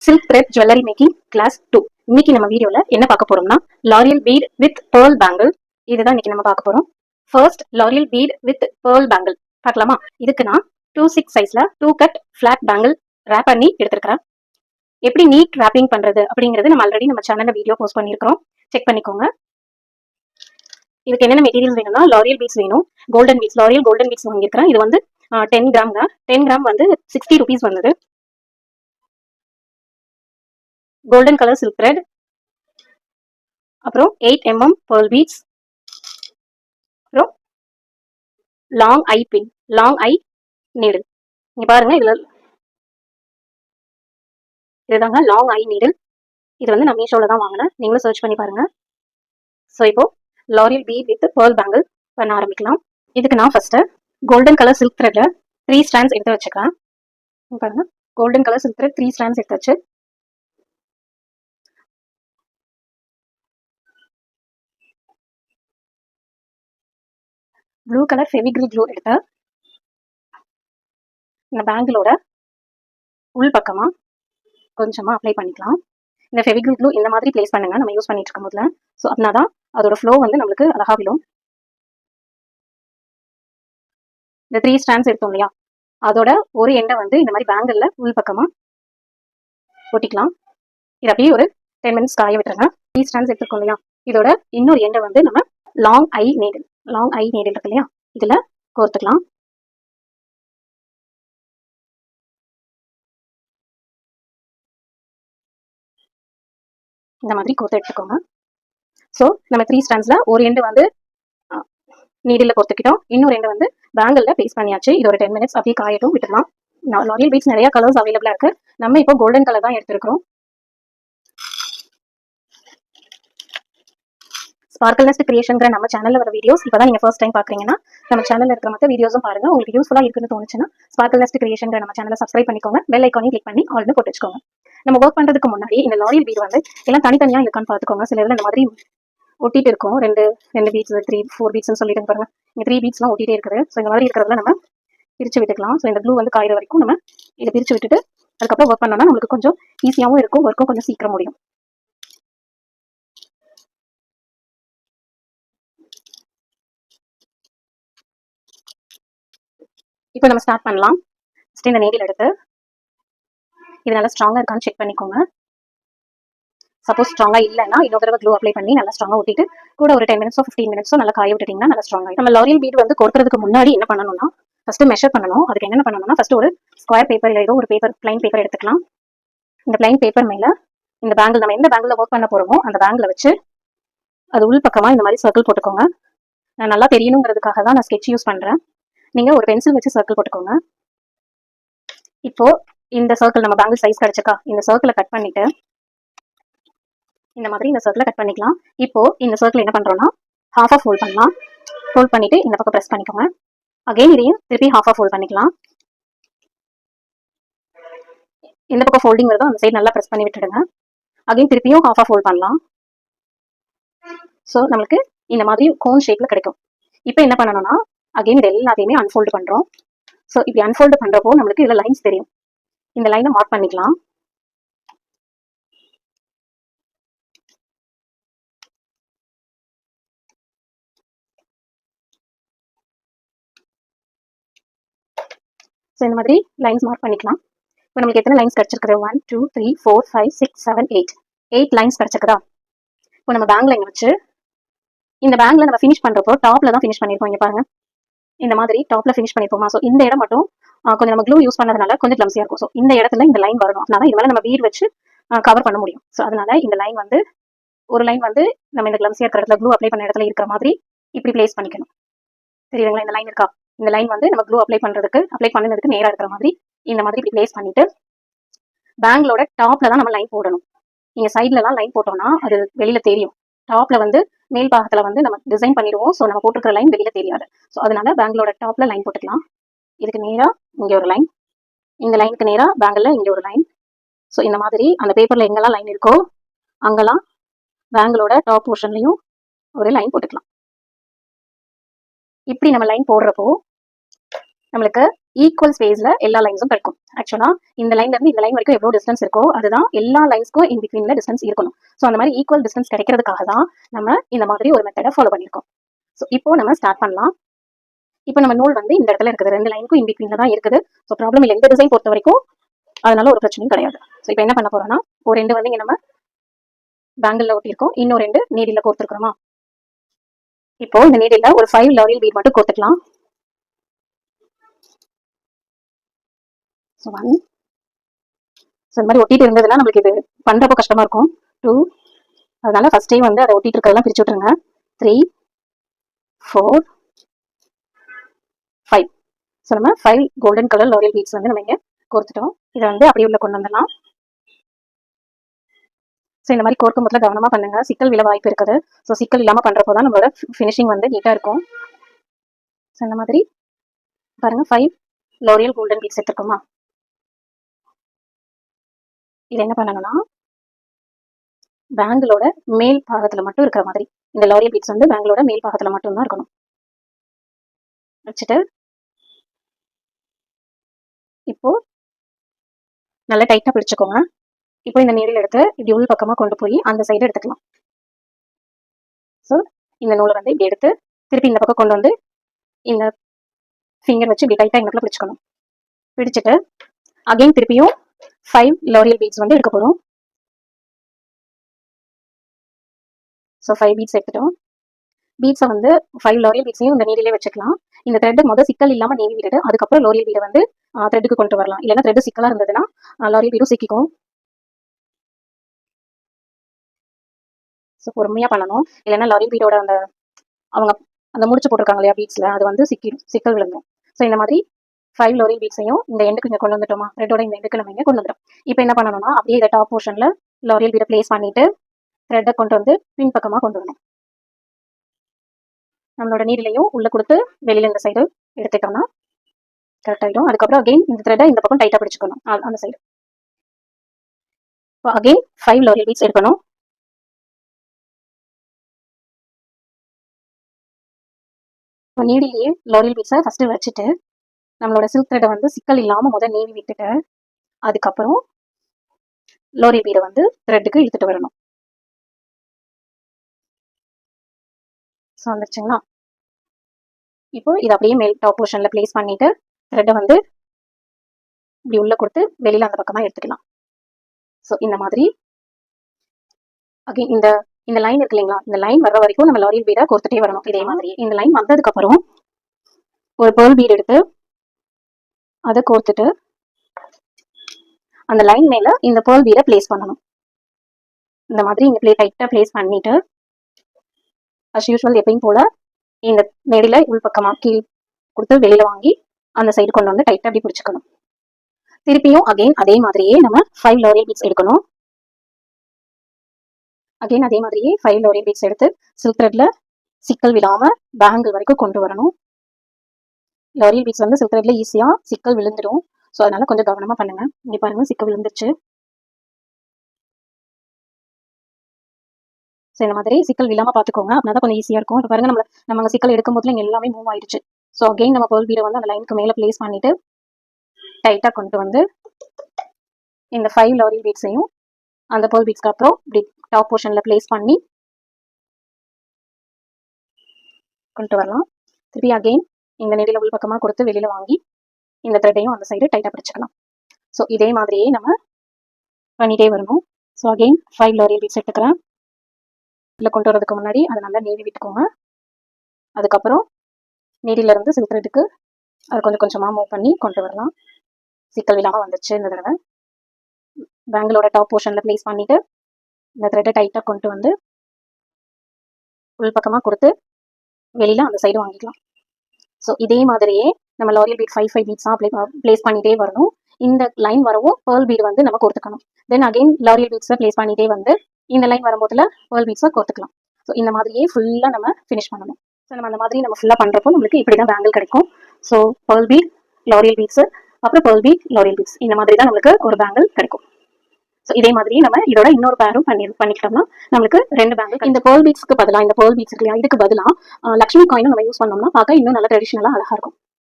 Silk thread jewellery making class 2. இன்னைக்கு நம்ம வீடியோல என்ன பார்க்க போறோம்னா lariat bead with pearl bangle. இதுதான் இன்னைக்கு நம்ம பார்க்க போறோம். First lariat bead with pearl bangle பார்க்கலாமா? இதுக்கு நான் 2/6 சைஸ்ல 2 கட் ஃபிளாட் பேங்கிள் ரேப் பண்ணி எடுத்துருக்கிறேன். எப்படி நீட் ரேப்பிங் பண்றது அப்படிங்கிறது நம்ம ஆல்ரெடி நம்ம சேனல்ல வீடியோ போஸ்ட் பண்ணியிருக்கிறோம், செக் பண்ணிக்கோங்க. இதுக்கு என்னென்ன மெட்டீரியல் வேணும்னா லாரியல் பீட்ஸ் வேணும், கோல்டன் பீட்ஸ், லாரியல் கோல்டன் பீட்ஸ் வாங்கியிருக்கிறேன். இது வந்து 10 கிராம்ங்க. 10 கிராம் வந்து 60 rupees வந்தது. கோல்டன் கலர் சில்க் த்ரெட், அப்புறம் 8 mm pearl beads, அப்புறம் long eye pin, long eye needle. இங்க பாருங்க, இதுதாங்க லாங் ஐ நீடில். இது வந்து நான் மீஷோல தான் வாங்கினேன், நீங்களும் சர்ச் பண்ணி பாருங்க. ஸோ இப்போ லாரியல் பீட் வித் பேர்ல் பேங்கிள் பண்ண ஆரம்பிக்கலாம். இதுக்கு நான் ஃபர்ஸ்ட் கோல்டன் கலர் சில்க் த்ரெட்ல 3 ஸ்ட்ராண்ட்ஸ் எடுத்து வச்சுக்கிறேன். பாருங்க, golden colour silk thread 3 strands எடுத்து வச்சு ப்ளூ கலர் ஃபெவிக்ரில் க்ளூ எடுத்து இந்த பேங்கிளோட உள் பக்கமா கொஞ்சமா அப்ளை பண்ணிக்கலாம். இந்த ஃபெவிக்ரில் க்ளூ இந்த மாதிரி பிளேஸ் பண்ணுங்க நம்ம யூஸ் பண்ணிட்டு இருக்கும் போதுல. ஸோ அப்படின்னா தான் அதோட ஃப்ளோ வந்து நம்மளுக்கு அழகா விழும். இந்த 3 ஸ்ட்ராண்ட்ஸ் எடுத்தோம் இல்லையா, அதோட ஒரு எண்டை வந்து இந்த மாதிரி பேங்கிள்ல உள் பக்கமா ஒட்டிக்கலாம். இது அப்படியே ஒரு 10 minutes காய விட்டுருங்க. 3 ஸ்ட்ராண்ட்ஸ் எடுத்துருக்கோம் இல்லையா, இதோட இன்னொரு எண்டை வந்து நம்ம லாங் ஐ நீடில் இருக்கு இல்லையா, இதுல கோர்த்துக்கலாம். இந்த மாதிரி கோர்த்து எடுத்துக்கோங்க. ஸோ நம்ம 3 ஸ்ட்ராண்ட்ஸ்ல ஒரு எண்டு வந்து நீடில் கோர்த்துக்கிட்டோம், இன்னொரு எண்டு வந்து பேங்கிள்ல பேஸ்ட் பண்ணியாச்சு. இது ஒரு 10 minutes அப்படியே காயட்டும், விட்டுலாம். லாரியல் பீட்ஸ் நிறைய கலர்ஸ் அவைலபிளா இருக்கு. நம்ம இப்போ கோல்டன் கலர் தான் எடுத்திருக்கிறோம். ஸ்பார்க்கல் நெஸ்ட் கிரியேஷன்ங்கிற நம்ம சேனல்ல வர வீடியோஸ் இப்பதான் நீங்க ஃபர்ஸ்ட் டைம் பாக்குறீங்கன்னா நம்ம சேனல்ல இருக்கிற மற்ற வீடியோஸும் பாருங்க. உங்களுக்கு யூஸ்ஃபுல்லா இருக்குன்னு தோணுச்சுன்னா ஸ்பார்க்கல் நெஸ்ட் கிரியேஷன்ங்கிற நம்ம சேனலை சப்ஸ்கிரைப் பண்ணிக்கோங்க, பெல் ஐக்கானையும் கிளிக் பண்ணி ஆல்னு போட்டு வச்சுக்கோங்க. நம்ம ஒர்க் பண்றதுக்கு முன்னாடி இந்த லாரியல் பீட் வந்து எல்லாம் தனித்தனியா இருக்கான்னு பாத்துக்கோங்க. சில இதுல இந்த மாதிரி ஒட்டிட்டு இருக்கும், ரெண்டு பீட்ஸ், 3-4 பீட்ஸ்னு சொல்லிட்டு பாருங்க. இந்த 3 பீட்ஸ்லாம் ஒட்டிட்டே இருக்குது. ஸோ இந்த மாதிரி இருக்கிறதுல நம்ம பிரிச்சு விட்டுக்கலாம். ஸோ இந்த க்ளூ வந்து காயிற வரைக்கும் நம்ம இதை பிரிச்சு விட்டுட்டு அதுக்கப்புறம் ஒர்க் பண்ணோம்னா நம்மளுக்கு கொஞ்சம் ஈஸியாகவும் இருக்கும், ஒர்க்கும் கொஞ்சம் சீக்கிரம் முடியும். இப்போ நம்ம ஸ்டார்ட் பண்ணலாம். ஃபர்ஸ்ட் இந்த நீடில் எடுத்து இது நல்லா ஸ்ட்ராங்கா இருக்கான்னு செக் பண்ணிக்கோங்க. சப்போஸ் ஸ்ட்ராங்கா இல்லைன்னா இன்னொரு தடவை க்ளூ அப்ளை பண்ணி நல்லா ஸ்ட்ராங்கா ஊட்டிட்டு கூட ஒரு 10 minutes 15 minutes நல்லா காய விட்டுட்டீங்கன்னா நல்லா ஸ்ட்ராங்கா. நம்ம லாரியல் பீட் வந்து கொடுக்கறதுக்கு முன்னாடி என்ன பண்ணணும்னா ஃபர்ஸ்ட் மெஷர் பண்ணணும். அதுக்கு என்ன பண்ணணும்னா ஃபர்ஸ்ட் ஒரு ஸ்கொயர் பேப்பர் இல்லை ஏதோ ஒரு பேப்பர், பிளைன் பேப்பர் எடுத்துக்கலாம். இந்த பிளைன் பேப்பர் மேல இந்த பேங்கிள், நம்ம எந்த பேங்கிள் ஒர்க் பண்ண போறோமோ அந்த பேங்கிள் வச்சு அது உள் பக்கமா இந்த மாதிரி சர்க்கிள் போட்டுக்கோங்க. நான் நல்லா தெரியணுங்கிறதுக்காக தான் நான் ஸ்கெட்ச் யூஸ் பண்றேன். நீங்க ஒரு பென்சில் வச்சு சர்க்கிள் போட்டுக்கோங்க. இப்போ இந்த சர்க்கிள் நம்ம பேங்கிள் சைஸ் கிடைச்சக்கா, இந்த சர்க்கிளை கட் பண்ணிட்டு இந்த மாதிரி இந்த சர்க்கிளை கட் பண்ணிக்கலாம். இப்போ இந்த சர்க்கிள் என்ன பண்றோம்னா ஹாஃபா ஃபோல்ட் பண்ணலாம். ஃபோல்ட் பண்ணிட்டு இந்த பக்கம் ப்ரெஸ் பண்ணிக்கோங்க. அகைன் இதையும் திருப்பி ஹாஃபா ஃபோல்ட் பண்ணிக்கலாம். இந்த பக்கம் ஃபோல்டிங் வருதோ அந்த சைடு நல்லா ப்ரெஸ் பண்ணி விட்டுடுங்க. அகைன் திருப்பியும் ஹாஃபா ஃபோல்ட் பண்ணலாம். ஸோ நம்மளுக்கு இந்த மாதிரி கோன் ஷேப்ல கிடைக்கும். இப்போ என்ன பண்ணணும்னா அகைன் இது எல்லாத்தையுமே அன்ஃபோல்டு பண்றோம். ஸோ இப்படி அன்ஃபோல்டு பண்றப்போ நம்மளுக்கு இதுல லைன்ஸ் தெரியும். இந்த லைனை மார்க் பண்ணிக்கலாம். ஸோ இந்த மாதிரி லைன்ஸ் மார்க் பண்ணிக்கலாம். இப்போ நம்மளுக்கு எத்தனை லைன்ஸ் கிடைச்சிருக்குது? 1 2 3 4 5 6 7 8 லைன்ஸ் கிடைச்சிருக்குதா? இப்போ நம்ம பேங்க்ல இங்க வச்சு இந்த பேங்க்ல நம்ம ஃபினிஷ் பண்றப்போ டாப்ல தான் ஃபினிஷ் பண்ணிருப்போம். இங்க பாருங்க, இந்த மாதிரி டாப்ல ஃபினிஷ் பண்ணிருப்போமா. ஸோ இந்த இடம் மட்டும் கொஞ்சம் நம்ம க்ளூ யூஸ் பண்ணதுனால கொஞ்சம் கிளம்சியா இருக்கும். ஸோ இந்த இடத்துல இந்த லைன் வரணும், அதனால இது மேல நம்ம பீட் வச்சு கவர் பண்ண முடியும். ஸோ அதனால இந்த லைன் வந்து ஒரு லைன் வந்து நம்ம இந்த கிளம்சியா இருக்கிற இடத்துல க்ளூ அப்ளை பண்ண இடத்துல இருக்கிற மாதிரி இப்படி பிளேஸ் பண்ணிக்கணும். தெரியுதுங்களா? இந்த லைன் இருக்கா, இந்த லைன் வந்து நம்ம க்ளூ அப்ளை பண்ணதுக்கு நேரா இருக்கிற மாதிரி இந்த மாதிரி இப்படி பிளேஸ் பண்ணிட்டு பேங்களோட டாப்ல தான் நம்ம லைன் போடணும். நீங்க சைட்ல எல்லாம் லைன் போட்டோம்னா அது வெளியில தெரியும். டாப்ல வந்து மேல் பாகத்துல வந்து நம்ம டிசைன் பண்ணிடுவோம். ஸோ நம்ம போட்டுக்கிற லைன் வெளியில தெரியாது. ஸோ அதனால பேங்களோட டாப்ல லைன் போட்டுக்கலாம். இதுக்கு நேரா இங்க ஒரு லைன், இந்த லைனுக்கு நேரா பேங்கிள் இங்க ஒரு லைன். ஸோ இந்த மாதிரி அந்த பேப்பர்ல எங்கெல்லாம் லைன் இருக்கோ அங்கெல்லாம் பேங்களோட டாப் போர்ஷன்லையும் ஒரு லைன் போட்டுக்கலாம். இப்படி நம்ம லைன் போடுறப்போ நம்மளுக்கு ஈக்குவல் ஸ்பேஸ்ல எல்லா லைன்ஸும் கிடைக்கும். ஆக்சுவலா இந்த லைன்ல இருந்து இந்த லைன் வரைக்கும் எவ்வளவு டிஸ்டன்ஸ் இருக்கோ அதுதான் எல்லா லைன்ஸ்க்கும் இன் பிட்வீன்ல டிஸ்டன்ஸ் இருக்கணும். ஸோ அந்த மாதிரி ஈக்குவல் டிஸ்டன்ஸ் கிடைக்கிறதுக்காக தான் நம்ம இந்த மாதிரி ஒரு மெத்தடை ஃபாலோ பண்ணியிருக்கோம். ஸோ இப்போ நம்ம ஸ்டார்ட் பண்ணலாம். இப்போ நம்ம நூல் வந்து இந்த இடத்துல இருக்குது, 2 லைனுக்கும் இன் பிட்வீன்ல தான் இருக்குது. ஸோ ப்ராப்ளம் இல்லை, இந்த டிசைன் பொறுத்த வரைக்கும் அதனால ஒரு பிரச்சனையும் கிடையாது. ஸோ இப்போ என்ன பண்ண போறோம்னா, ஒரு 2 வந்து இங்க நம்ம பேங்கிள்ல ஒட்டியிருக்கோம், இன்னும் 2 நீடில கோர்த்துருக்கிறோமா. இப்போ இந்த நீடில ஒரு 5 லாரியல் பீட் மட்டும் கோர்த்துக்கலாம். ஸோ 1, ஸோ இந்த மாதிரி ஒட்டிட்டு இருந்ததுன்னா நம்மளுக்கு இது பண்றப்போ கஷ்டமா இருக்கும். 2, அதனால ஃபர்ஸ்டே வந்து அதை ஒட்டிட்டு இருக்கிறதெல்லாம் பிரிச்சு விட்டுருங்க. 3, 4, 5. ஸோ நம்ம 5 கோல்டன் கலர் லாரியல் பீட்ஸ் வந்து நம்ம இங்கே கோர்த்துட்டோம். இதை வந்து அப்படியே உள்ள கொண்டு வந்துடலாம். ஸோ இந்த மாதிரி கோர்க்கும் போதுல கவனமா பண்ணுங்க, சிக்கல் விழ வாய்ப்பு இருக்குது. ஸோ சிக்கல் இல்லாமல் பண்றப்போ தான் நம்மளோட ஃபினிஷிங் வந்து நீட்டாக இருக்கும். ஸோ இந்த மாதிரி பாருங்க, 5 லாரியல் கோல்டன் பீட்ஸ் எடுத்துருக்கோமா. இது என்ன பண்ணணும்னா, பேங்கிளோட மேல் பாகத்துல மட்டும் இருக்கிற மாதிரி இந்த லாரியல் பீட்ஸ் வந்து பேங்கிளோட மேல் பாகத்துல மட்டும் தான் இருக்கணும். வச்சுட்டு இப்போ நல்லா டைட்டா பிடிச்சுக்கோங்க. இப்போ இந்த நீடில் எடுத்து இப்படி உள் பக்கமா கொண்டு போய் அந்த சைடு எடுத்துக்கலாம். ஸோ இந்த நூலை வந்து இப்படி எடுத்து திருப்பி இந்த பக்கம் கொண்டு வந்து இந்த ஃபிங்கர் வச்சு இப்படி டைட்டா இந்த பிடிச்சுக்கணும். பிடிச்சிட்டு அகைன் திருப்பியும் 5 லாரியல் பீட்ஸ் வந்து எடுக்க போறோம். ஸோ 5 பீட்ஸ் எடுத்துட்டோம். பீட்ஸை வந்து 5 லாரியல் பீட்ஸையும் இந்த நீடிலே வச்சுக்கலாம். இந்த த்ரெட் முதல் சிக்கல் இல்லாமல் நீவி விட்டுட்டு அதுக்கப்புறம் லாரியல் பீடை வந்து த்ரெட்டுக்கு கொண்டு வரலாம். இல்லைன்னா த்ரெட் சிக்கலாக இருந்ததுன்னா லாரியல் பீடும் சிக்கிக்கும். ஸோ பொறுமையாக பண்ணணும், இல்லைன்னா லாரியல் பீடோட அந்த அவங்க அந்த முடிச்சு போட்டிருக்காங்க இல்லையா பீட்ஸில், அது வந்து சிக்கல் விழுந்துடும். ஸோ இந்த மாதிரி 5 லாரியல் பீட்ஸையும் இந்த எண்டுக்கு இங்கே கொண்டு வந்துட்டோமா, த்ரெட்டோட இந்த எண்டுக்கு நம்ம இங்கே கொண்டு வந்துடும். இப்போ என்ன பண்ணணும்னா, அப்படியே இதை டாப் போர்ஷனில் லாரியல் பீடை பிளேஸ் பண்ணிட்டு த்ரெட்டை கொண்டு வந்து பின் பக்கமாக கொண்டு வரணும். நம்மளோட நீடிலையும் உள்ள கொடுத்து வெளியில இந்த சைடு எடுத்துட்டோம்னா கரெக்ட் ஆகிடும். அதுக்கப்புறம் அகைன் இந்த த்ரெட்டை இந்த பக்கம் டைட்டாக பிடிச்சிக்கணும் அந்த சைடு. இப்போ அகைன் 5 லாரியல் பீட்ஸ் எடுக்கணும். இப்போ நீடிலேயே லாரியல் பீட்ஸை ஃபர்ஸ்ட் வச்சுட்டு நம்மளோட சில்க் த்ரெட்டை வந்து சிக்கல் இல்லாமல் முதல் நீவி விட்டுட்டு அதுக்கப்புறம் லாரியல் பீடை வந்து த்ரெட்டுக்கு இழுத்துட்டு வரணும். ஸோ வந்துருச்சுங்களா. இப்போ இதை அப்படியே மேல் டாப் போர்ஷன்ல பிளேஸ் பண்ணிட்டு த்ரெட்டை வந்து இப்படி உள்ள கொடுத்து வெளியில அந்த பக்கமா எடுத்துக்கலாம். ஸோ இந்த மாதிரி அகைன் இந்த லைன் இருக்கு இல்லைங்களா, இந்த லைன் வர்ற வரைக்கும் நம்ம லாரியல் பீடை கோர்த்துட்டே வரணும். இதே மாதிரி இந்த லைன் வந்ததுக்கு அப்புறம் ஒரு பேர்ல் பீட் எடுத்து அதை கோர்த்துட்டு அந்த லைன் மேல இந்த பேர்ல் பீடை பிளேஸ் பண்ணணும். இந்த மாதிரி இங்க டைட்டா பிளேஸ் பண்ணிட்டு அஸ் யூஸ்வல் எப்பயும் போல இந்த நெடில உள் பக்கமா கீழ் கொடுத்து வெளியில வாங்கி அந்த சைடு கொண்டு வந்து டைட்டா அப்படி பிடிச்சிக்கணும். திருப்பியும் அகைன் அதே மாதிரியே நம்ம 5 லாரியல் பீட்ஸ் எடுக்கணும். அகைன் அதே மாதிரியே 5 லாரியல் பீட்ஸ் எடுத்து சில்க் த்ரெட்ல சிக்கல் விடாம பேங்கிள் வரைக்கும் கொண்டு வரணும். லாரியல் பீட்ஸ் வந்து சில்க் த்ரெட்ல ஈஸியா சிக்கல் விழுந்துடும். ஸோ அதனால கொஞ்சம் கவனமா பண்ணுங்க. இங்க பாருங்க, சிக்கல் விழுந்துருச்சு. ஸோ இந்த மாதிரி சிக்கல் இல்லாமல் பார்த்துக்கோங்க, அப்படின்னா கொஞ்சம் ஈஸியாக இருக்கும். இப்போ பாருங்க, நம்ம சிக்கல் எடுக்கும் போதுல இங்கே எல்லாமே மூவ் ஆயிடுச்சு. ஸோ அகைன் நம்ம பேர்ல் பீடை வந்து அந்த லைனுக்கு மேலே பிளேஸ் பண்ணிட்டு டைட்டாக கொண்டு வந்து இந்த 5 லாரியல் பீட்ஸையும் அந்த பேர்ல் பீட்ஸ்க்கு அப்புறம் இப்படி டாப் போர்ஷனில் பிளேஸ் பண்ணி கொண்டு வரலாம். திருப்பி அகைன் இந்த நெடில உள் பக்கமாக கொடுத்து வெளியில் வாங்கி இந்த த்ரெட்டையும் அந்த சைடு டைட்டாக பிடிச்சிக்கலாம். ஸோ இதே மாதிரியே நம்ம பண்ணிகிட்டே வரணும். ஸோ அகைன் 5 லாரியல் பீட்ஸ் எடுத்துக்கிறேன். இதில் கொண்டு வரதுக்கு முன்னாடி அதை நல்லா நீவி விட்டுக்கோங்க. அதுக்கப்புறம் நீடிலிருந்து சில்க் த்ரெட்டுக்கு அதை கொஞ்சம் கொஞ்சமாக மூவ் பண்ணி கொண்டு வரலாம். சிக்கல் இல்லாமல் வந்துச்சு. இந்த தடவை பேங்கிளோட டாப் போர்ஷனில் பிளேஸ் பண்ணிவிட்டு இந்த த்ரெட்டை டைட்டாக கொண்டு வந்து உள் பக்கமாக கொடுத்து வெளியில் அந்த சைடு வாங்கிக்கலாம். ஸோ இதே மாதிரியே நம்ம லாரியல் பீட் 5 பீட்ஸாக பிளேஸ் பண்ணிகிட்டே வரணும். இந்த லைன் வரவும் பேர்ல் பீட் வந்து நம்ம கொடுத்துக்கணும். தென் அகைன் லாரியல் பீட்ஸை பிளேஸ் பண்ணிகிட்டே வந்து இந்த லைன் வரும்போதுல பேர்ல் பீட்ஸை கோர்த்துக்கலாம். ஸோ இந்த மாதிரியே ஃபுல்லாக நம்ம ஃபினிஷ் பண்ணணும். ஸோ நம்ம அந்த மாதிரி நம்ம ஃபுல்லாக பண்ணுறப்போ நம்மளுக்கு இப்படி தான் பேங்கிள் கிடைக்கும். So pearl beat, L'Oréal beads, அப்புறம் பேர்ல் பீட், லாரியல் பீட்ஸ், இந்த மாதிரி தான் நம்மளுக்கு ஒரு பேங்கிள் கிடைக்கும். ஸோ இதே மாதிரி நம்ம இதோட இன்னொரு பேரும் பண்ணிக்கிட்டோம்னா நம்மளுக்கு 2 பேங்கிள். இந்த பேர்ல் பீட்ஸ்க்கு பதிலாக, இந்த பேர்ல் பீட்ஸ் இல்லையா, இதுக்கு பதிலாக லக்ஷ்மி காயினும் நம்ம யூஸ் பண்ணோம்னா பார்க்க இன்னும் நல்லா ட்ரெடிஷ்னலாக அழகாக இருக்கும்.